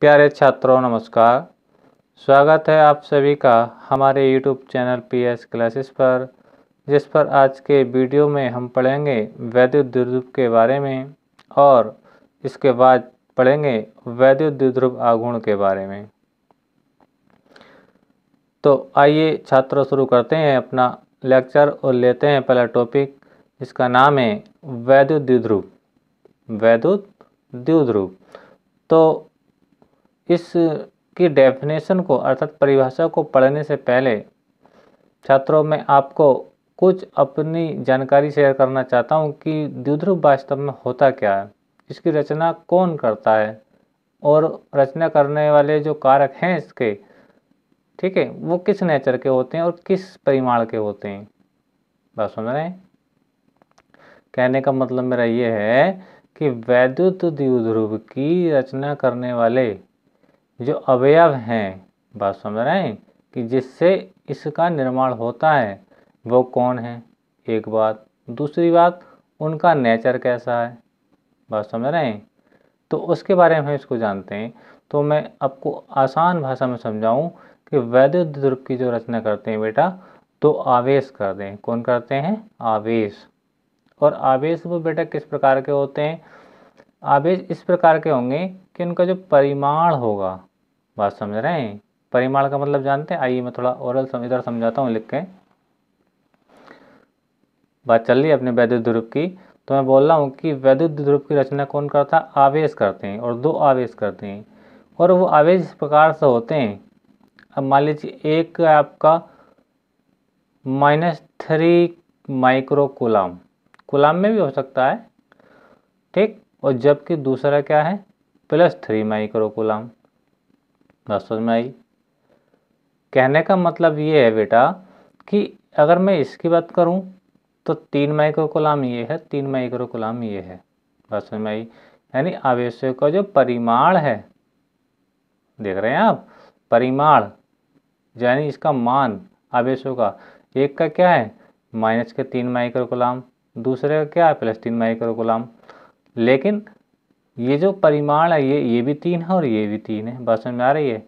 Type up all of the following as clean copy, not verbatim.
प्यारे छात्रों नमस्कार। स्वागत है आप सभी का हमारे YouTube चैनल PS क्लासेस पर, जिस पर आज के वीडियो में हम पढ़ेंगे वैद्युत द्विध्रुव के बारे में और इसके बाद पढ़ेंगे वैद्युत द्विध्रुव आघूर्ण के बारे में। तो आइए छात्रों शुरू करते हैं अपना लेक्चर और लेते हैं पहला टॉपिक, जिसका नाम है वैद्युत द्विध्रुव। वैद्युत द्विध्रुव तो इसकी डेफिनेशन को अर्थात परिभाषा को पढ़ने से पहले छात्रों मैं आपको कुछ अपनी जानकारी शेयर करना चाहता हूं कि द्विध्रुव वास्तव में होता क्या है, इसकी रचना कौन करता है और रचना करने वाले जो कारक हैं इसके, ठीक है, वो किस नेचर के होते हैं और किस परिमाण के होते हैं। बात सुन रहे हैं? कहने का मतलब मेरा ये है कि वैद्युत द्विध्रुव की रचना करने वाले जो अवयव हैं, बात समझ रहे हैं, कि जिससे इसका निर्माण होता है वो कौन है, एक बात। दूसरी बात, उनका नेचर कैसा है, बात समझ रहे हैं। तो उसके बारे में इसको जानते हैं। तो मैं आपको आसान भाषा में समझाऊं कि वैद्युत द्विध्रुव की जो रचना करते हैं बेटा, तो आवेश करते हैं। कौन करते हैं? आवेश। और आवेश वो बेटा किस प्रकार के होते हैं? आवेश इस प्रकार के होंगे कि उनका जो परिमाण होगा, बात समझ रहे हैं, परिमाण का मतलब जानते हैं। आइए मैं थोड़ा ओरल इधर समझाता हूँ लिख के। बात चल रही है अपने वैद्युत द्विध्रुव की, तो मैं बोल रहा हूँ कि वैद्युत द्विध्रुव की रचना कौन करता है? आवेश करते हैं, और दो आवेश करते हैं। और वो आवेश इस प्रकार से होते हैं, अब मान लीजिए एक आपका -3 माइक्रो कूलाम, कूलाम में भी हो सकता है, ठीक, और जबकि दूसरा क्या है? +3 माइक्रो कूलाम। बात समझ में आई? कहने का मतलब ये है बेटा कि अगर मैं इसकी बात करूं तो 3 माइक्रो कूलाम ये है, 3 माइक्रो कूलाम ये है। बात समझ में आई? यानी आवेशों का जो परिमाण है, देख रहे हैं आप, परिमाण यानी इसका मान आवेशों का, एक का क्या है? -3 माइक्रो कूलाम, दूसरे का क्या है? +3 माइक्रो कूलाम। लेकिन ये जो परिमाण है ये भी 3 है और ये भी 3 है। बात समझ में आ रही है?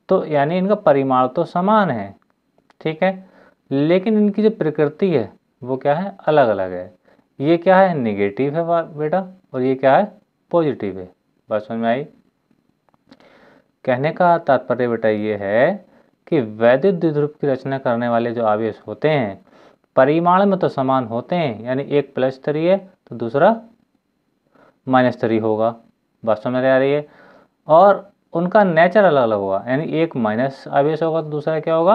तो यानी इनका परिमाण तो समान है, ठीक है, लेकिन इनकी जो प्रकृति है वो क्या है? अलग अलग है। ये क्या है? निगेटिव है बेटा, और ये क्या है? पॉजिटिव है। बात समझ में आई? कहने का तात्पर्य बेटा ये है कि वैद्युत द्विध्रुव की रचना करने वाले जो आवेश होते हैं परिमाण में तो समान होते हैं, यानी एक +3 है तो दूसरा -3 होगा। बात समझ आ रही है? और उनका नेचर अलग अलग होगा, यानी एक माइनस आवेश होगा तो दूसरा क्या होगा?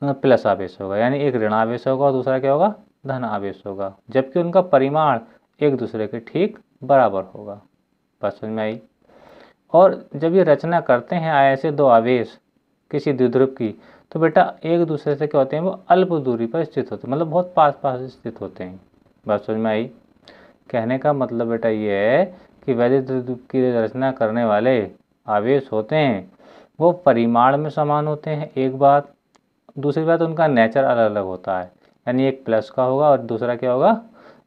प्लस आवेश होगा। यानी एक ऋण आवेश होगा और दूसरा क्या होगा? धन आवेश होगा, जबकि उनका परिमाण एक दूसरे के ठीक बराबर होगा। बात समझ में आई? और जब ये रचना करते हैं ऐसे दो आवेश किसी द्विध्रुव की, तो बेटा एक दूसरे से क्या होते हैं? वो अल्प दूरी पर स्थित होते हैं, मतलब बहुत पास पास स्थित होते हैं। बात समझ में आई? कहने का मतलब बेटा ये है कि वैद्युत द्विध्रुव की रचना करने वाले आवेश होते हैं वो परिमाण में समान होते हैं, एक बात। दूसरी बात, उनका नेचर अलग अलग होता है, यानी एक प्लस का होगा और दूसरा क्या होगा?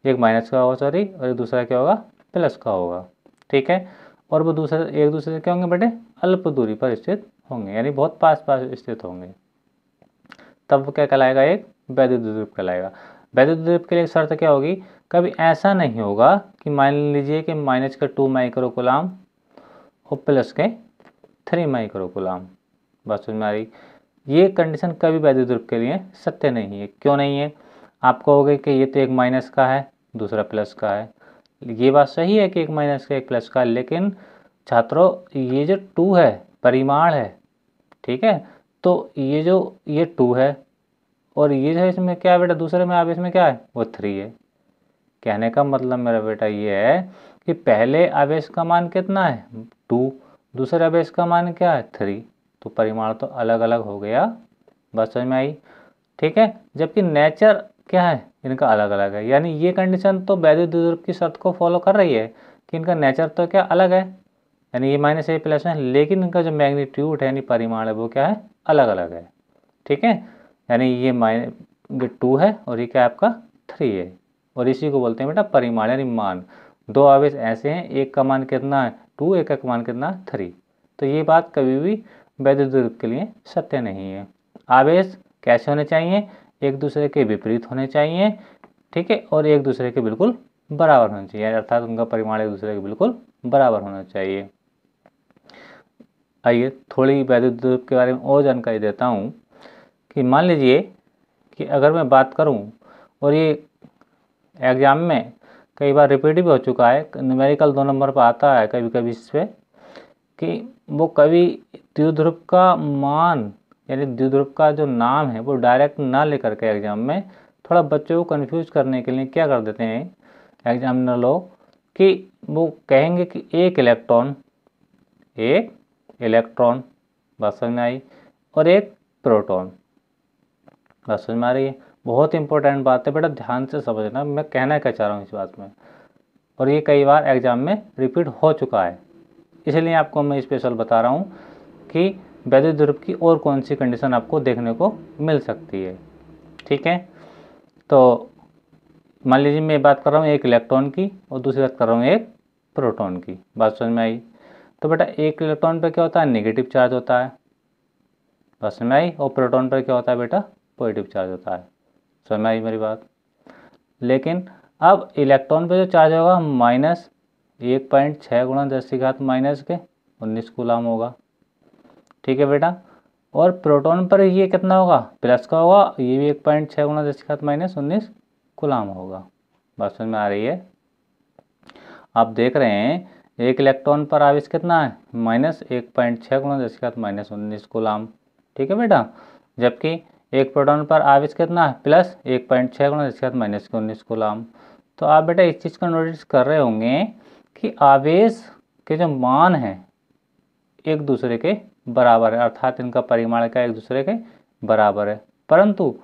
एक माइनस का होगा, सॉरी, और एक दूसरा क्या होगा? प्लस का होगा, ठीक है। और वो दूसरे एक दूसरे से क्या होंगे बेटे? अल्प दूरी पर स्थित होंगे, यानी बहुत पास पास स्थित होंगे। तब वो क्या कहलाएगा? एक वैद्युत द्विध्रुव कहलाएगा। वैद्युत द्विध्रुव के लिए शर्त क्या होगी? कभी ऐसा नहीं होगा कि मान लीजिए कि -2 माइक्रो कूलाम और +3 माइक्रो कूलाम। बात समझ में आ रही? ये कंडीशन कभी वैद्युत द्विध्रुव के लिए सत्य नहीं है। क्यों नहीं है? आप कहोगे कि ये तो एक माइनस का है दूसरा प्लस का है। ये बात सही है कि एक माइनस का एक प्लस का, लेकिन छात्रों ये जो 2 है परिमाण है, ठीक है, तो ये 2 है और ये जो इसमें क्या है बेटा? दूसरे में आवेश में क्या है? वो 3 है। कहने का मतलब मेरा बेटा ये है कि पहले आवेश का मान कितना है? 2, दूसरे आवेश का मान क्या है? 3, तो परिमाण तो अलग अलग हो गया। बात समझ में आई? ठीक है, जबकि नेचर क्या है? इनका अलग अलग है। यानी ये कंडीशन तो वैद्युत द्विध्रुव की शर्त को फॉलो कर रही है कि इनका नेचर तो क्या अलग है, यानी ये -a प्लस है, लेकिन इनका जो मैग्नीट्यूड है यानी परिमाण है वो क्या है? अलग अलग है, ठीक है। यानी ये -2 है और ये क्या है आपका? 3 है, और इसी को बोलते हैं बेटा परिमाण यानी मान। दो आवेश ऐसे हैं, एक का मान कितना है? 2, एक का मान कितना है? 3। तो ये बात कभी भी वैद्युत द्विध्रुव के लिए सत्य नहीं है। आवेश कैसे होने चाहिए, एक दूसरे के विपरीत होने चाहिए, ठीक है, और एक दूसरे के बिल्कुल बराबर होना चाहिए, अर्थात उनका परिमाण एक दूसरे के बिल्कुल बराबर होना चाहिए। आइए थोड़ी वैद्युत द्विध्रुव के बारे में और जानकारी देता हूँ कि मान लीजिए कि अगर मैं बात करूँ, और ये एग्जाम में कई बार रिपीट भी हो चुका है, न्यूमेरिकल 2 नंबर पर आता है कभी कभी इस पर, कि वो कभी द्विध्रुव का मान यानी द्विध्रुव का जो नाम है वो डायरेक्ट ना लेकर के एग्जाम में थोड़ा बच्चों को कंफ्यूज करने के लिए क्या कर देते हैं एग्जामिनर लोग, कि वो कहेंगे कि एक इलेक्ट्रॉन बात समझ में आई, और एक प्रोटॉन। बात समझ में आ रही है? बहुत इंपॉर्टेंट बात है बेटा, ध्यान से समझना मैं कहना क्या चाह रहा हूँ इस बात में, और ये कई बार एग्जाम में रिपीट हो चुका है, इसलिए आपको मैं स्पेशल बता रहा हूँ कि वैद्युत द्विध्रुव की और कौन सी कंडीशन आपको देखने को मिल सकती है। ठीक है, तो मान लीजिए मैं बात कर रहा हूँ एक इलेक्ट्रॉन की और दूसरी बात कर रहा हूँ एक प्रोटॉन की। बात समझ में आई? तो बेटा एक इलेक्ट्रॉन पर क्या होता है, नेगेटिव चार्ज होता है, बात समझ में आई, और प्रोटॉन पर क्या होता है बेटा, पॉजिटिव चार्ज होता है। समझ में आई मेरी बात? लेकिन अब इलेक्ट्रॉन पे जो चार्ज होगा -1.6 × 10⁻⁻19 कूलाम होगा, ठीक है बेटा, और प्रोटॉन पर ये कितना होगा, प्लस का होगा, ये भी 1.6 × 10⁻19 कूलाम होगा। बात समझ में आ रही है? आप देख रहे हैं एक इलेक्ट्रॉन पर आवेश कितना है, -1.6 × 10⁻19 कूलाम, ठीक है बेटा, जबकि एक प्रोटॉन पर आवेश कितना है, +1.6 × 10⁻19 कूलाम। तो आप बेटा इस चीज़ का नोटिस कर रहे होंगे कि आवेश के जो मान हैं एक दूसरे के बराबर है, अर्थात इनका परिमाण का एक दूसरे के बराबर है, परंतु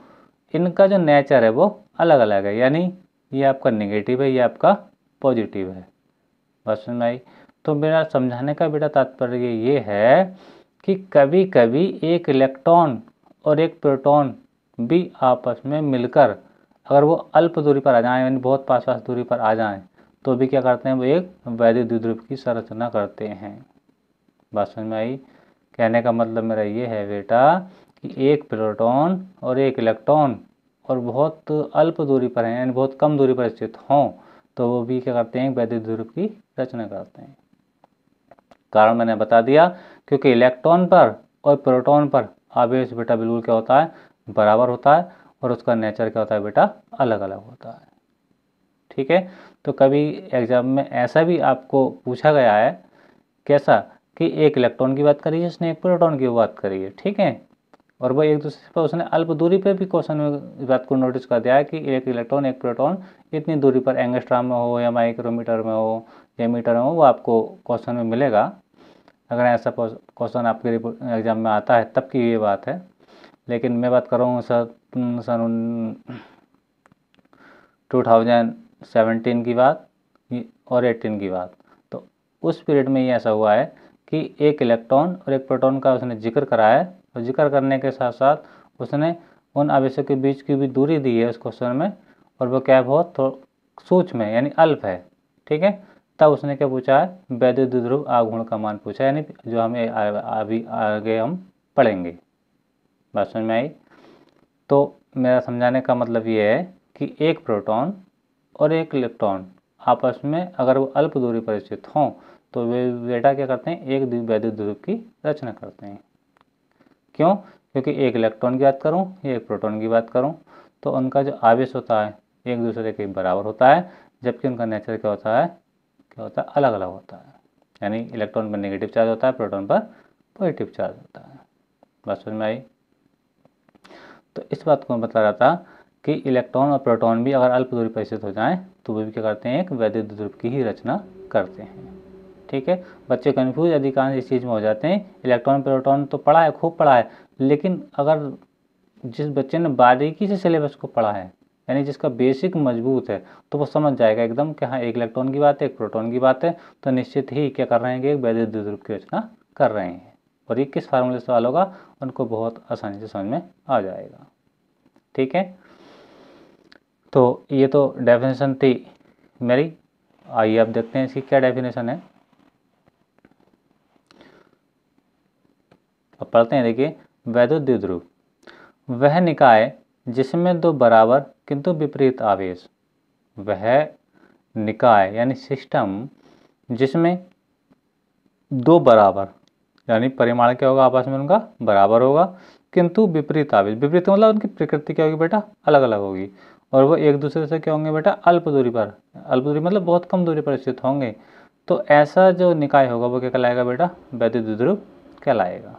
इनका जो नेचर है वो अलग अलग है, यानी ये आपका नेगेटिव है, ये आपका पॉजिटिव है। बात समझ में आई? तो मेरा समझाने का बेटा तात्पर्य ये है कि कभी कभी एक इलेक्ट्रॉन और एक प्रोटॉन भी आपस में मिलकर अगर वो अल्प दूरी पर आ जाएं, यानी बहुत पास पास दूरी पर आ जाएं, तो भी क्या करते हैं, वो एक वैद्युत द्विध्रुव की संरचना करते हैं। बात समझ में आई? कहने का मतलब मेरा ये है बेटा कि एक प्रोटॉन और एक इलेक्ट्रॉन और बहुत अल्प दूरी पर हैं, यानी बहुत कम दूरी पर स्थित हों, तो वो भी क्या करते हैं, वैद्युत द्विध्रुव की रचना करते हैं। कारण मैंने बता दिया, क्योंकि इलेक्ट्रॉन पर और प्रोटॉन पर आवेश बेटा बिल्कुल क्या होता है, बराबर होता है, और उसका नेचर क्या होता है बेटा, अलग अलग होता है। ठीक है, तो कभी एग्जाम में ऐसा भी आपको पूछा गया है, कैसा कि एक इलेक्ट्रॉन की बात करी है उसने, एक प्रोटॉन की बात करी है, ठीक है, और वह एक दूसरे पर उसने अल्प दूरी पे भी क्वेश्चन में इस बात को नोटिस कर दिया है कि एक इलेक्ट्रॉन एक प्रोटॉन इतनी दूरी पर, एंगस्ट्रॉम में हो या माइक्रोमीटर में हो या मीटर में हो, वो आपको क्वेश्चन में मिलेगा। अगर ऐसा क्वेश्चन आपके एग्जाम में आता है तब की ये बात है, लेकिन मैं बात कर रहा हूँ सन 2017 की बात और 18 की बात। तो उस पीरियड में ये ऐसा हुआ है कि एक इलेक्ट्रॉन और एक प्रोटॉन का उसने जिक्र करा है, और जिक्र करने के साथ साथ उसने उन आवेशों के बीच की भी दूरी दी है उस क्वेश्चन में, और वो क्या बहुत सूक्ष्म है, यानी अल्प है, ठीक है। तब उसने क्या पूछा है, वैद्युत द्विध्रुव आघूर्ण का मान पूछा है, यानी जो हमें अभी आगे हम पढ़ेंगे। बात समझ में आई? तो मेरा समझाने का मतलब ये है कि एक प्रोटॉन और एक इलेक्ट्रॉन आपस में अगर वो अल्प दूरी पर स्थित हों, तो वे बेटा क्या करते हैं, एक वैद्युत द्विध्रुव की रचना करते हैं। क्यों? क्योंकि एक इलेक्ट्रॉन की बात करूं या एक प्रोटॉन की बात करूं, तो उनका जो आवेश होता है एक दूसरे के बराबर होता है, जबकि उनका नेचर क्या होता है, अलग अलग होता है, यानी इलेक्ट्रॉन पर नेगेटिव चार्ज होता है, प्रोटॉन पर पॉजिटिव चार्ज होता है। बात समझ में आई? तो इस बात को मैं बता रहा था कि इलेक्ट्रॉन और प्रोटॉन भी अगर अल्प दूरी पर स्थित हो जाएं, तो वे भी क्या करते हैं, एक वैद्युत द्विध्रुव की ही रचना करते हैं। ठीक है, बच्चे कन्फ्यूज अधिकांश इस चीज़ में हो जाते हैं। इलेक्ट्रॉन प्रोटॉन तो पढ़ा है, खूब पढ़ा है, लेकिन अगर जिस बच्चे ने बारीकी से सिलेबस को पढ़ा है, यानी जिसका बेसिक मजबूत है, तो वो समझ जाएगा एकदम कि हाँ एक इलेक्ट्रॉन की बात है, एक प्रोटॉन की बात है, तो निश्चित ही क्या कर रहे हैं कि एक वैद्युत द्विध्रुव की रचना कर रहे हैं, और ये किस फार्मूले से सवाल होगा उनको बहुत आसानी से समझ में आ जाएगा। ठीक है, तो ये तो डेफिनेशन थी मेरी। आइए अब देखते हैं इसकी क्या डेफिनेशन है। अब पढ़ते हैं, देखिए वैद्युत द्विध्रुव वह निकाय जिसमें दो बराबर किंतु विपरीत आवेश, वह निकाय यानी सिस्टम जिसमें दो बराबर यानी परिमाण क्या होगा आपस में उनका बराबर होगा, किंतु विपरीत आवेश, विपरीत मतलब उनकी प्रकृति क्या होगी बेटा, अलग अलग होगी, और वो एक दूसरे से क्या होंगे बेटा, अल्प दूरी पर, अल्प दूरी मतलब बहुत कम दूरी पर स्थित होंगे। तो ऐसा जो निकाय होगा वो क्या कहलाएगा बेटा, वैद्युत द्विध्रुव कहलाएगा।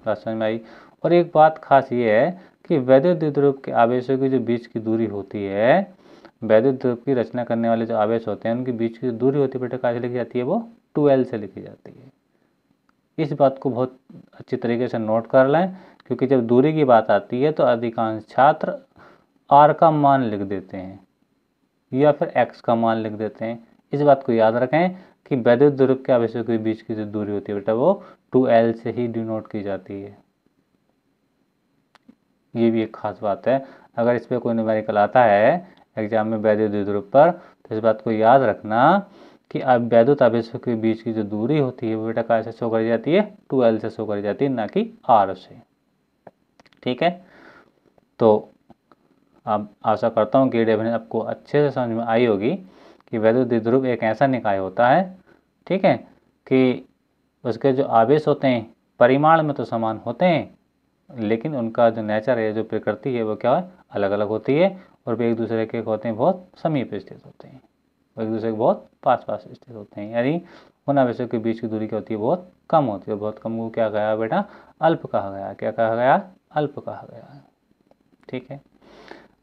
बात समझ में आई। और एक बात खास ये है कि वैद्युत द्विध्रुव के आवेशों की जो बीच की दूरी होती है, वैद्युत द्विध्रुव की रचना करने वाले जो आवेश होते हैं उनकी बीच की दूरी होती है बेटा, कैसे लिखी जाती है, वो 2L से लिखी जाती है। इस बात को बहुत अच्छी तरीके से नोट कर लें, क्योंकि जब दूरी की बात आती है तो अधिकांश छात्र R का मान लिख देते हैं या फिर X का मान लिख देते हैं। इस बात को याद रखें कि वैद्युत द्विध्रुव के आवेशों के बीच की जो दूरी होती है बेटा वो 2L से ही डिनोट की जाती है। ये भी एक खास बात है, अगर इस पर कोई न्यूमेरिकल आता है एग्जाम में वैद्युत द्विध्रुव पर, तो इस बात को याद रखना कि अब वैद्युत आवेशों के बीच की जो दूरी होती है वो बेटा कैसे शो करी जाती है, 2L से शो करी जाती है, ना कि R से। ठीक है, तो अब आशा करता हूँ कि ये डेफिनेशन आपको अच्छे से समझ में आई होगी कि वैद्युत द्विध्रुव एक ऐसा निकाय होता है, ठीक है, कि उसके जो आवेश होते हैं परिमाण में तो समान होते हैं, लेकिन उनका जो नेचर है, जो प्रकृति है, वो क्या है, अलग अलग होती है, और वे एक दूसरे के होते हैं बहुत समीप स्थित होते हैं, वो एक दूसरे के बहुत पास पास स्थित होते हैं, यानी उन आवेशों के बीच की दूरी क्या होती है, बहुत कम होती है। बहुत कम को क्या कहा बेटा, अल्प कहा गया। क्या कहा गया, अल्प कहा गया। ठीक है,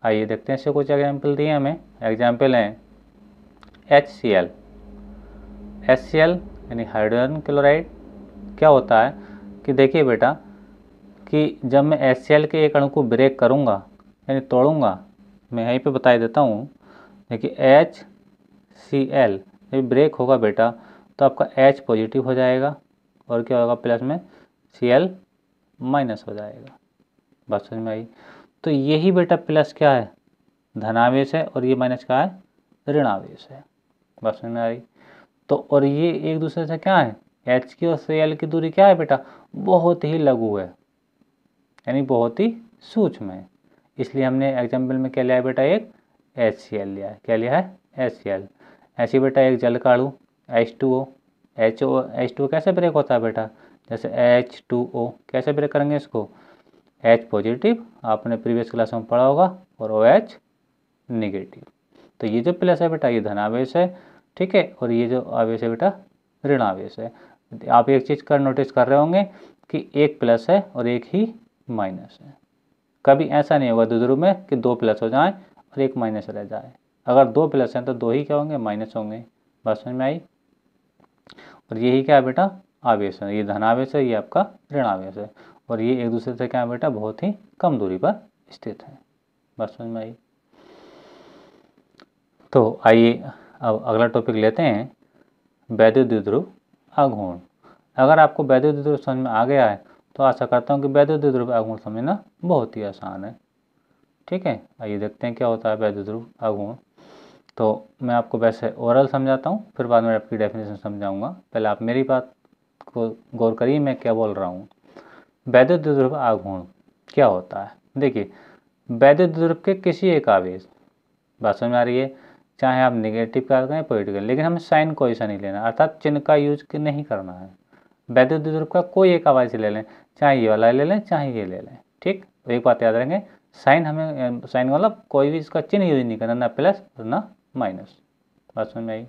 आइए देखते हैं इससे कुछ एग्जाम्पल दिए हमें। एग्जाम्पल हैं HCl, HCl यानी हाइड्रोजन क्लोराइड। क्या होता है कि देखिए बेटा कि जब मैं HCl के एक अणु को ब्रेक करूँगा यानी तोड़ूंगा, मैं यहीं पे बता देता हूँ। देखिए HCl जब ब्रेक होगा बेटा तो आपका H पॉजिटिव हो जाएगा और क्या होगा, प्लस में Cl माइनस हो जाएगा। बात समझ में आई। तो यही बेटा प्लस क्या है, धनावेश है, और ये माइनस क्या है, ऋणावेश है। बात समझ में आई। तो और ये एक दूसरे से क्या है, H की और Cl की दूरी क्या है बेटा, बहुत ही लघु है, यानी बहुत ही सूक्ष्म है। इसलिए हमने एग्जाम्पल में क्या लिया है बेटा, एक HCl लिया है। क्या लिया है, HCl। ऐसे बेटा एक जल का अणु H2O, H2O कैसे ब्रेक होता है बेटा, जैसे H2O कैसे ब्रेक करेंगे इसको, H पॉजिटिव आपने प्रीवियस क्लास में पढ़ा होगा, और OH निगेटिव। तो ये जो प्लस है बेटा ये धनावेश है, ठीक है, और ये जो आवेश है बेटा ऋणावेश है। आप एक चीज़ का नोटिस कर रहे होंगे कि एक प्लस है और एक ही माइनस है। कभी ऐसा नहीं होगा द्विध्रुव में कि दो प्लस हो जाएं और एक माइनस रह जाए। अगर दो प्लस हैं तो दो ही क्या होंगे, माइनस होंगे। बात समझ में आई। और यही क्या है बेटा, आवेश है। ये धनावेश है, ये आपका ऋणावेश है, और ये एक दूसरे से क्या है बेटा, बहुत ही कम दूरी पर स्थित है। बात समझ में आई। तो आइए अब अगला टॉपिक लेते हैं, वैद्युत द्विध्रुव आघूर्ण। अगर आपको वैद्युत द्विध्रुव समझ में आ गया है तो आशा करता हूँ कि वैद्युत द्विध्रुव आघूर्ण समझना बहुत ही आसान है। ठीक है, आइए देखते हैं क्या होता है वैद्युत द्विध्रुव आघूर्ण। तो मैं आपको वैसे ओरल समझाता हूँ, फिर बाद में आपकी डेफिनेशन समझाऊंगा। पहले आप मेरी बात को गौर करिए, मैं क्या बोल रहा हूँ। वैद्युत द्विध्रुव आघूर्ण क्या होता है, देखिए वैद्युत द्विध्रुव के किसी एक आवेश, बात समझ में आ रही है, चाहे आप नेगेटिव का करें पॉजिटिव, लेकिन हमें साइन को ऐसा नहीं लेना, अर्थात चिन्ह का यूज नहीं करना है। वैद्युत द्विध्रुव का कोई एक आवेश ले लें, चाहे ये वाला ले लें चाहे ये ले लें, ठीक। तो एक बात याद रखेंगे, साइन हमें, साइन मतलब कोई भी इसका चिन्ह यूज नहीं करना, ना प्लस और ना माइनस। बात समझ में आई।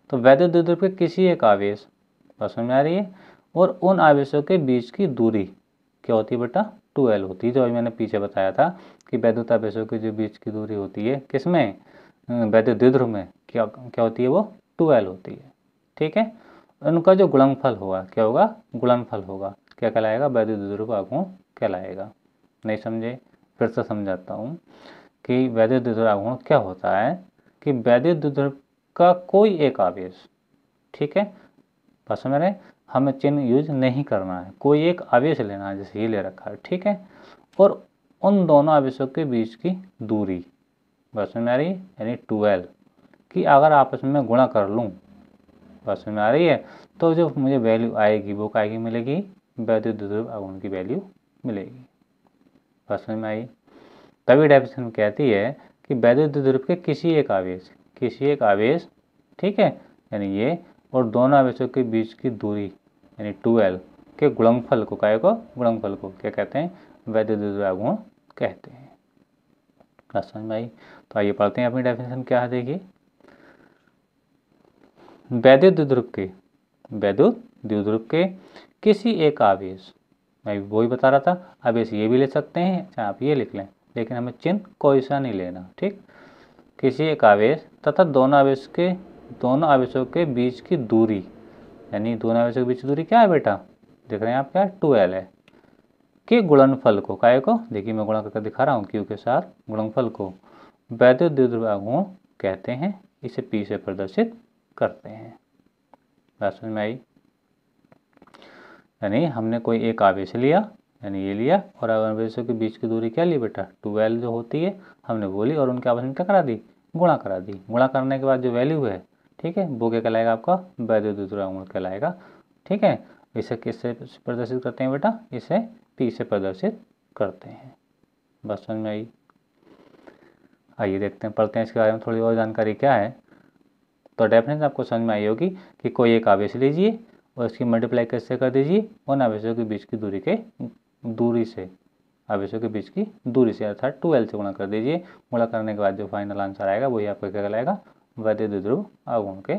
तो वैद्युत द्विध्रुव के किसी एक आवेश, बात समझ में आ रही है, और उन आवेशों के बीच की दूरी क्या होती है बेटा, 2L होती है। जो मैंने पीछे बताया था कि वैद्युत आवेशों के जो बीच की दूरी होती है किसमें, वैद्युत द्विध्रुव में क्या क्या होती है, वो 2L होती है। ठीक है, उनका जो गुणनफल होगा क्या होगा, गुणनफल होगा, क्या कहलाएगा, वैद्युत द्विध्रुव आघूर्ण कहलाएगा। नहीं समझे, फिर से समझाता हूँ कि वैद्युत द्विध्रुव आघूर्ण क्या होता है कि वैद्युत द्विध्रुव का कोई एक आवेश, ठीक है, बस मेरे हमें चिन्ह यूज नहीं करना है, कोई एक आवेश लेना है, जैसे ये ले रखा है, ठीक है, और उन दोनों आवेशों के बीच की दूरी, बस में आ रही है, यानी 2L की अगर आपस में गुणा कर लूँ, बस में आ रही है, तो जो मुझे वैल्यू आएगी वो क्या मिलेगी, वैद्युत द्विध्रुव आघूर्ण की वैल्यू मिलेगी। बात समझ में आई? तभी डेफिनेशन कहती है कि वैद्युत द्विध्रुव के किसी एक आवेश ठीक है, यानी ये और दोनों आवेशों के बीच की दूरी यानी 2L के गुणनफल को क्या कहते हैं? वैद्युत द्विध्रुव आघूर्ण कहते हैं। बात समझ में आई? तो आइए पढ़ते हैं अपनी डेफिनेशन क्या है। देखिए, वैद्युत द्विध्रुव के किसी एक आवेश, मैं वही बता रहा था, आवेश ये भी ले सकते हैं चाहे आप ये लिख लें, लेकिन हमें चिन्ह कोई सा नहीं लेना, ठीक। किसी एक आवेश तथा दोनों आवेशों के बीच की दूरी, यानी दोनों आवेशों के बीच की दूरी क्या है बेटा? देख रहे हैं आप, क्या 2L है, के गुणनफल को, काय को, देखिए मैं गुणा करके दिखा रहा हूँ, क्यू के साथ गुणनफल को वैद्युत द्विध्रुव आघूर्ण कहते हैं। इसे P से प्रदर्शित करते हैं। बात समझ में आई? यानी हमने कोई एक आवेश लिया, यानी ये लिया, और आवेशों के बीच की दूरी क्या ली बेटा? 2L जो होती है हमने बोली, और उनके आपस में क्या करा दी? गुणा करा दी। गुणा करने के बाद जो वैल्यू है, ठीक है, वो क्या कहलाएगा? आपका वैद्युत द्विध्रुव आघूर्ण कहलाएगा, ठीक है। इसे किससे प्रदर्शित करते हैं बेटा? इसे P से प्रदर्शित करते हैं। बस समझ में आई? आइए देखते हैं, पढ़ते हैं इसके बारे में थोड़ी और जानकारी क्या है। तो डेफिनेशन आपको समझ में आई होगी कि कोई एक आवेश लीजिए और इसकी मल्टीप्लाई कैसे कर दीजिए? उन आवेशों के बीच की दूरी से अर्थात 2L से गुणा कर दीजिए। गुणा करने के बाद जो फाइनल आंसर आएगा वही आपका क्या कहलाएगा? वैद्युत द्विध्रुव आघूर्ण के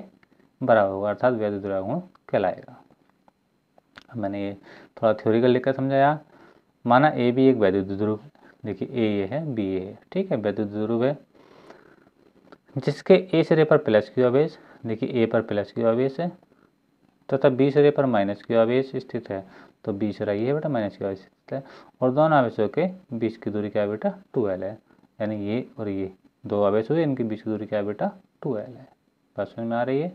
बराबर होगा, अर्थात वैद्युत द्विध्रुव आघूर्ण कहलाएगा। मैंने ये थोड़ा थ्योरिकल लिखकर समझाया। माना ए भी एक वैद्युत द्विध्रुव, देखिए ए ये है, बी ये है, ठीक है, वैद्युत द्विध्रुव है, जिसके ए सिरे पर प्लस क्यू आवेश, देखिए ए पर प्लस क्यू आवेश है, तथा बी सिरे पर माइनस क्यू आवेश स्थित है। तो बी सिरा ये है बेटा, माइनस क्यू आवेश स्थित है, और दोनों आवेशों के बीच की दूरी क्या है बेटा? 2L है। यानी ये और ये दो आवेश हुए, इनके बीच की दूरी क्या है बेटा? 2L है। बात समझ में आ रही है?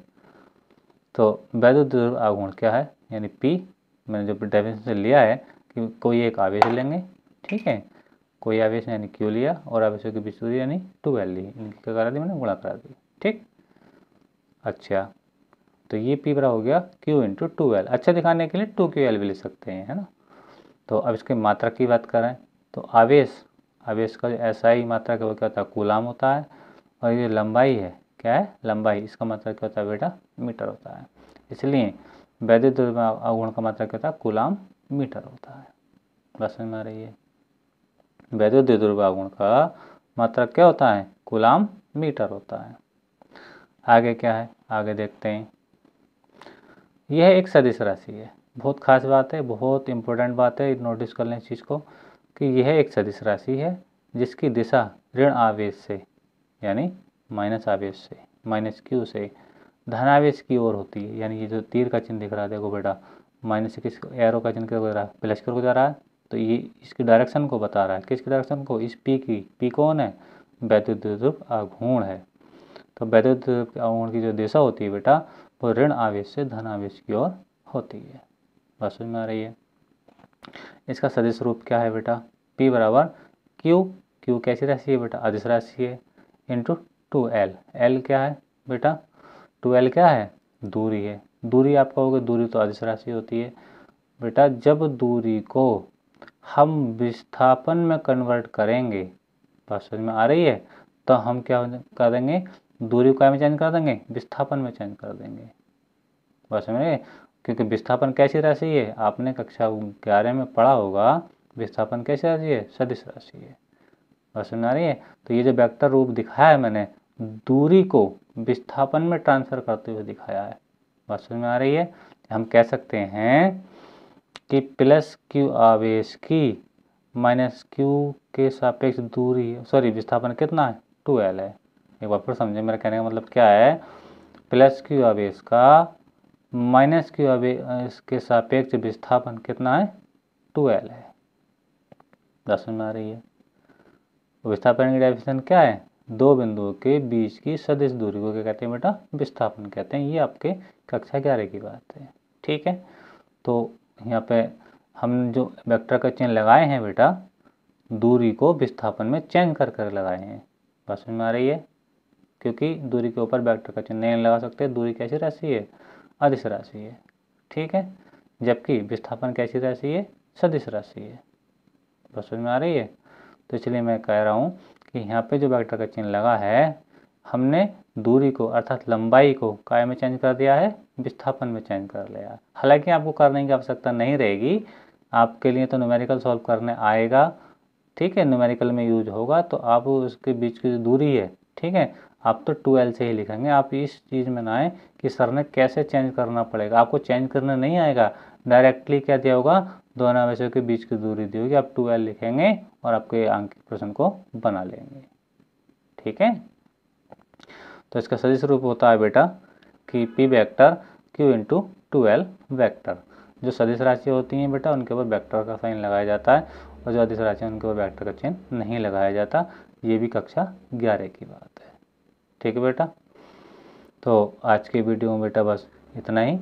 तो वैद्युत द्विध्रुव आघूर्ण क्या है? यानी P, मैंने जो डेफिनेशन से लिया है कि कोई एक आवेश लेंगे, ठीक है, कोई आवेश यानी Q लिया, और आवेशों की बीच दूरी यानी 2L ली, इनकी क्या करा दी मैंने? गुणा करा दी, ठीक। अच्छा, तो ये P बराबर हो गया Q इंटू 2L। अच्छा दिखाने के लिए 2QL भी ले सकते हैं, है ना। तो अब इसके मात्रक की बात करें तो आवेश का जो SI मात्रक है वो क्या होता है? कूलाम होता है, और ये लंबाई है, क्या है? लंबाई, इसका मात्रक क्या होता है बेटा? मीटर होता है। इसलिए वैद्युत द्विध्रुव आघूर्ण का मात्रक क्या होता है? कूलाम मीटर होता है। बात समझ में आ रही है? वैद्युत द्विध्रुव आघूर्ण का मात्रक क्या होता है? कूलाम मीटर होता है। आगे क्या है? आगे देखते हैं। यह एक सदिश राशि है, बहुत खास बात है, बहुत इंपॉर्टेंट बात है, नोटिस कर लें इस चीज़ को कि यह एक सदिश राशि है जिसकी दिशा ऋण आवेश से, यानी माइनस आवेश से, माइनस Q से धनावेश की ओर होती है। यानी ये जो तीर का चिन्ह दिख रहा है, देखो बेटा, माइनस से किस एरो का चिन्ह क्या हो रहा है? प्लस की ओर जा रहा है, तो ये इसकी डायरेक्शन को बता रहा है। किसकी डायरेक्शन को? इस P की। P कौन है? वैद्युत द्विध्रुव आघूर्ण है। तो वैद्युत द्विध्रुव आघूर्ण की जो दिशा होती है बेटा, वो ऋण आवेश से धन आवेश की ओर होती है। बात समझ में आ रही है? इसका सदिश रूप क्या है बेटा? P बराबर Q कैसी राशि है बेटा? अदिश राशि है, इंटू 2L। L क्या है बेटा? 2L क्या है? दूरी है। दूरी आप कहोगे दूरी तो अदिश राशि होती है बेटा। जब दूरी को हम विस्थापन में कन्वर्ट करेंगे, बात समझ में आ रही है, तो हम क्या कर देंगे? दूरी को क्या में चेंज कर देंगे? विस्थापन में चेंज कर देंगे। बात समझ में? क्योंकि विस्थापन कैसी राशि है? आपने कक्षा 11 में पढ़ा होगा, विस्थापन कैसी राशि है? सदिश राशि है। बात समझ में आ रही है? तो ये जो वेक्टर रूप दिखाया है मैंने, दूरी को विस्थापन में ट्रांसफर करते हुए दिखाया है। बात समझ में आ रही है? हम कह सकते हैं कि प्लस Q आवेश की माइनस Q के सापेक्ष दूरी, सॉरी विस्थापन कितना है? 2L है। एक बार फिर समझे मेरा कहने का मतलब क्या है? प्लस Q आवेश का माइनस Q आवेश के सापेक्ष विस्थापन कितना है? 2L है। बात समझ में आ रही है? विस्थापन की डेफिनेशन क्या है? दो बिंदुओं के बीच की सदिश दूरी को क्या कहते हैं बेटा? विस्थापन कहते हैं। ये आपके कक्षा 11 की बात है, ठीक है। तो यहाँ पे हम जो वेक्टर का चिन्ह लगाए हैं बेटा, दूरी को विस्थापन में चेंज कर कर लगाए हैं। बात समझ में आ रही है? क्योंकि दूरी के ऊपर वेक्टर का चिन्ह नहीं लगा सकते। दूरी कैसी राशि है? अदिश राशि है, ठीक है। जबकि विस्थापन कैसी राशि है, सदिश राशि है। बस समझ में आ रही है। तो इसलिए मैं कह रहा हूँ कि यहाँ पे जो वेक्टर का चिन्ह लगा है, हमने दूरी को अर्थात लंबाई को काय में चेंज कर दिया है, विस्थापन में चेंज कर लिया। हालांकि आपको करने की आवश्यकता नहीं रहेगी, आपके लिए तो न्यूमेरिकल सॉल्व करने आएगा, ठीक है, न्यूमेरिकल में यूज होगा, तो आप उसके बीच की जो दूरी है, ठीक है, आप तो 2L से ही लिखेंगे। आप इस चीज़ में ना आए कि सर ने कैसे चेंज करना पड़ेगा, आपको चेंज करना नहीं आएगा, डायरेक्टली क्या दिया होगा, दोनों आवेशों के बीच की दूरी दी होगी, आप 2L लिखेंगे और आपके अंक प्रश्न को बना लेंगे, ठीक है। तो इसका सदिश रूप होता है बेटा कि P vector Q into 2L vector. जो सदिश राशि होती हैं बेटा उनके ऊपर वेक्टर का साइन लगाया जाता है, और जो अदिश राशि उनके ऊपर वेक्टर का चिन्ह नहीं लगाया जाता। ये भी कक्षा 11 की बात है, ठीक है बेटा। तो आज की वीडियो में बेटा बस इतना ही।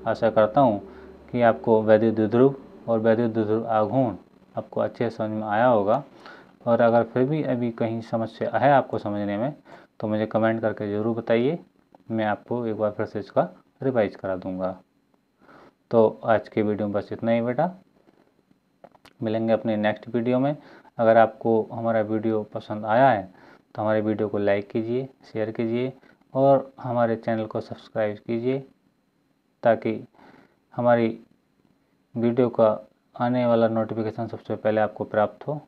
आशा करता हूँ कि आपको वैद्युत द्विध्रुव और वैद्युत द्विध्रुव आघूर्ण आपको अच्छे समझ में आया होगा। और अगर फिर भी अभी कहीं समस्या है आपको समझने में, तो मुझे कमेंट करके ज़रूर बताइए, मैं आपको एक बार फिर से इसका रिवाइज करा दूंगा। तो आज की वीडियो में बस इतना ही बेटा, मिलेंगे अपने नेक्स्ट वीडियो में। अगर आपको हमारा वीडियो पसंद आया है तो हमारे वीडियो को लाइक कीजिए, शेयर कीजिए और हमारे चैनल को सब्सक्राइब कीजिए, ताकि हमारी वीडियो का आने वाला नोटिफिकेशन सबसे पहले आपको प्राप्त हो।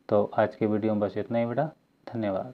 तो आज की वीडियो में बस इतना ही बेटा, धन्यवाद।